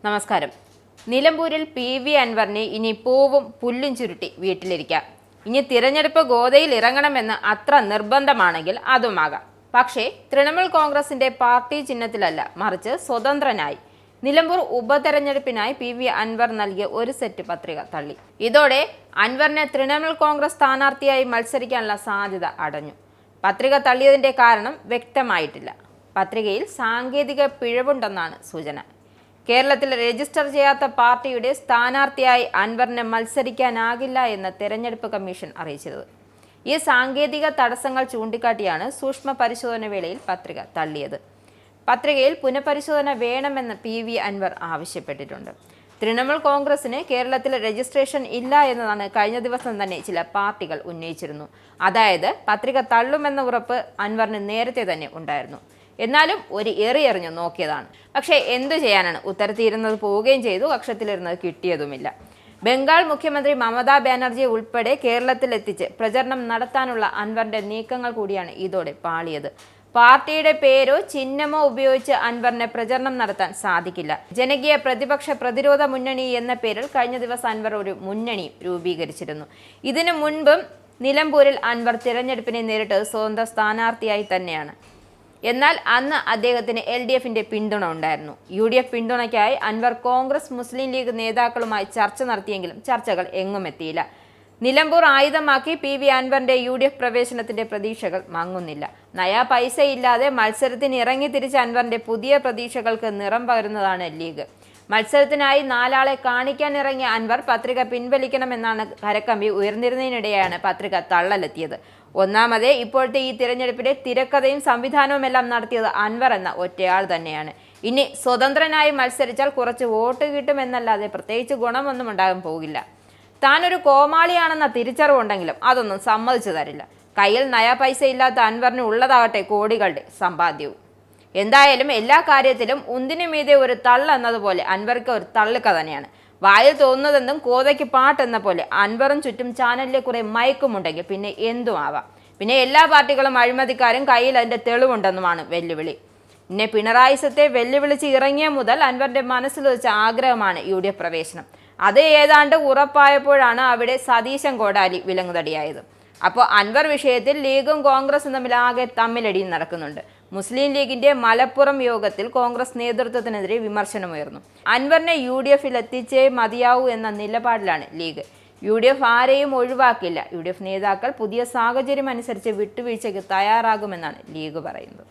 നമസ്കാരം. നിലമ്പൂരിൽ പി.വി. അൻവറിനെ ഇനി പൂവും പുല്ലും ചുരുട്ടി വീട്ടിലിരിക്കാം. ഇനി തിരഞ്ഞെടുപ്പ് ഗോതയിൽ ഇറങ്ങണമെന്ന് അത്ര നിർബന്ധമാണെങ്കിൽ അതുമാകാം. പക്ഷേ തൃണമൂൽ കോൺഗ്രസിന്റെ പാർട്ടി ചിഹ്നത്തിലല്ല, മറിച്ച് സ്വതന്ത്രനായി നിലമ്പൂർ ഉപതെരഞ്ഞെടുപ്പിനായി പി.വി. അൻവർ നൽകിയ ഒരു സെറ്റ് പത്രിക തള്ളി. ഇതോടെ അൻവറിനെ തൃണമൂൽ കോൺഗ്രസ് സ്ഥാനാർത്ഥിയായി മത്സരിക്കാനുള്ള സാധ്യത അടഞ്ഞു. പത്രിക തള്ളിയതിന്റെ കാരണം വ്യക്തമായിട്ടില്ല. പത്രികയിൽ സാങ്കേതിക പിഴവുണ്ടെന്നാണ് സൂചന. കേരളത്തിൽ രജിസ്റ്റർ ചെയ്യാത്ത പാർട്ടിയുടെ സ്ഥാനാർത്ഥിയായി അൻവറിന് മത്സരിക്കാനാകില്ല എന്ന് തെരഞ്ഞെടുപ്പ് കമ്മീഷൻ അറിയിച്ചത്. ഈ സാങ്കേതിക തടസ്സങ്ങൾ ചൂണ്ടിക്കാട്ടിയാണ് സൂക്ഷ്മ പരിശോധന വേളയിൽ പത്രിക തള്ളിയത്. പത്രികയിൽ പുനഃപരിശോധന വേണമെന്ന് പി.വി. അൻവർ ആവശ്യപ്പെട്ടിട്ടുണ്ട്. തൃണമൂൽ കോൺഗ്രസിന് കേരളത്തിൽ രജിസ്ട്രേഷൻ ഇല്ല എന്നതാണ് കഴിഞ്ഞ ദിവസം തന്നെ ചില പാർട്ടികൾ ഉന്നയിച്ചിരുന്നു. അതായത് പത്രിക തള്ളുമെന്ന ഉറപ്പ് അൻവറിന് നേരത്തെ തന്നെ ഉണ്ടായിരുന്നു. എന്നാലും ഒരു എറിയെറിഞ്ഞു നോക്കിയതാണ്. പക്ഷേ എന്തു ചെയ്യാനാണ്, ഉത്തരത്തിയിരുന്നത് പോവുകയും ചെയ്തു, കക്ഷത്തിലിരുന്നത് കിട്ടിയതുമില്ല. ബംഗാൾ മുഖ്യമന്ത്രി മമതാ ബാനർജിയെ ഉൾപ്പെടെ കേരളത്തിലെത്തിച്ച് പ്രചരണം നടത്താനുള്ള അൻവറിന്റെ നീക്കങ്ങൾ കൂടിയാണ് ഇതോടെ പാളിയത്. പാർട്ടിയുടെ പേരോ ചിഹ്നമോ ഉപയോഗിച്ച് അൻവറിനെ പ്രചരണം നടത്താൻ സാധിക്കില്ല. ജനകീയ പ്രതിപക്ഷ പ്രതിരോധ മുന്നണി എന്ന പേരിൽ കഴിഞ്ഞ ദിവസം അൻവർ ഒരു മുന്നണി രൂപീകരിച്ചിരുന്നു. ഇതിനു മുൻപും നിലമ്പൂരിൽ അൻവർ തിരഞ്ഞെടുപ്പിനെ നേരിട്ടത് സ്വതന്ത്ര സ്ഥാനാർത്ഥിയായി തന്നെയാണ്. എന്നാൽ അന്ന് അദ്ദേഹത്തിന് LDFന്റെ പിന്തുണ ഉണ്ടായിരുന്നു. UDF പിന്തുണയ്ക്കായി അൻവർ കോൺഗ്രസ് മുസ്ലിം ലീഗ് നേതാക്കളുമായി ചർച്ച നടത്തിയെങ്കിലും ചർച്ചകൾ എങ്ങും എത്തിയില്ല. നിലമ്പൂർ ആയുധമാക്കി പി.വി. അൻവറിന്റെ UDF പ്രവേശനത്തിന്റെ പ്രതീക്ഷകൾ മങ്ങുന്നില്ല. നയാ പൈസ ഇല്ലാതെ മത്സരത്തിന് ഇറങ്ങി തിരിച്ച അൻവറിന്റെ പുതിയ പ്രതീക്ഷകൾക്ക് നിറം പകരുന്നതാണ് ലീഗ്. മത്സരത്തിനായി 4 ആളെ കാണിക്കാൻ ഇറങ്ങിയ അൻവർ പത്രിക പിൻവലിക്കണമെന്നാണ് കരക്കമ്പി ഉയർന്നിരുന്നതിനിടെയാണ് പത്രിക തള്ളലെത്തിയത്. ഒന്നാമത്, ഇപ്പോഴത്തെ ഈ തിരഞ്ഞെടുപ്പിലെ തിരക്കഥയും സംവിധാനവും എല്ലാം നടത്തിയത് അൻവർ എന്ന ഒറ്റയാൾ തന്നെയാണ്. ഇനി സ്വതന്ത്രനായി മത്സരിച്ചാൽ കുറച്ച് വോട്ട് കിട്ടുമെന്നല്ലാതെ പ്രത്യേകിച്ച് ഗുണമൊന്നും ഉണ്ടാകാൻ പോകില്ല. താനൊരു കോമാളിയാണെന്ന തിരിച്ചറിവുണ്ടെങ്കിലും അതൊന്നും സമ്മതിച്ചു തരില്ല. കയ്യിൽ നയാ പൈസ ഇല്ലാത്ത അൻവറിന് ഉള്ളതാകട്ടെ കോടികളുടെ സമ്പാദ്യവും. എന്തായാലും എല്ലാ കാര്യത്തിലും ഒന്നിനു മീതെ ഒരു തള്ള് എന്നതുപോലെ അൻവർക്ക് ഒരു തള്ളുക തന്നെയാണ്. വായിൽ തോന്നുന്നതെന്തും കോതയ്ക്ക് പാട്ടെന്ന പോലെ അൻവറും ചുറ്റും ചാനലിലെ കുറെ മയക്കുമുണ്ടെങ്കിൽ പിന്നെ എന്തും ആവാം. പിന്നെ എല്ലാ പാർട്ടികളും അഴിമതിക്കാരും, കയ്യിൽ അതിന്റെ തെളിവുണ്ടെന്നുമാണ് വെല്ലുവിളി. പിന്നെ പിണറായിസത്തെ വെല്ലുവിളിച്ച് ഇറങ്ങിയ മുതൽ അൻവറിന്റെ മനസ്സിൽ വെച്ച ആഗ്രഹമാണ് UDF പ്രവേശനം. അത് ഏതാണ്ട് ഉറപ്പായപ്പോഴാണ് അവിടെ സതീശൻ കോടാലി വിലങ്ങുതടിയായത്. അപ്പോൾ അൻവർ വിഷയത്തിൽ ലീഗും കോൺഗ്രസും തമ്മിൽ ആകെ തമ്മിലടിയും നടക്കുന്നുണ്ട്. മുസ്ലിം ലീഗിന്റെ മലപ്പുറം യോഗത്തിൽ കോൺഗ്രസ് നേതൃത്വത്തിനെതിരെ വിമർശനമുയർന്നു. അൻവറിനെ UDFൽ എത്തിച്ചേ മതിയാവൂ എന്ന നിലപാടിലാണ് ലീഗ്. UDF ആരെയും ഒഴിവാക്കില്ല. UDF നേതാക്കൾ പുതിയ സാഹചര്യം അനുസരിച്ച് വിട്ടുവീഴ്ചയ്ക്ക് തയ്യാറാകുമെന്നാണ് ലീഗ് പറയുന്നത്.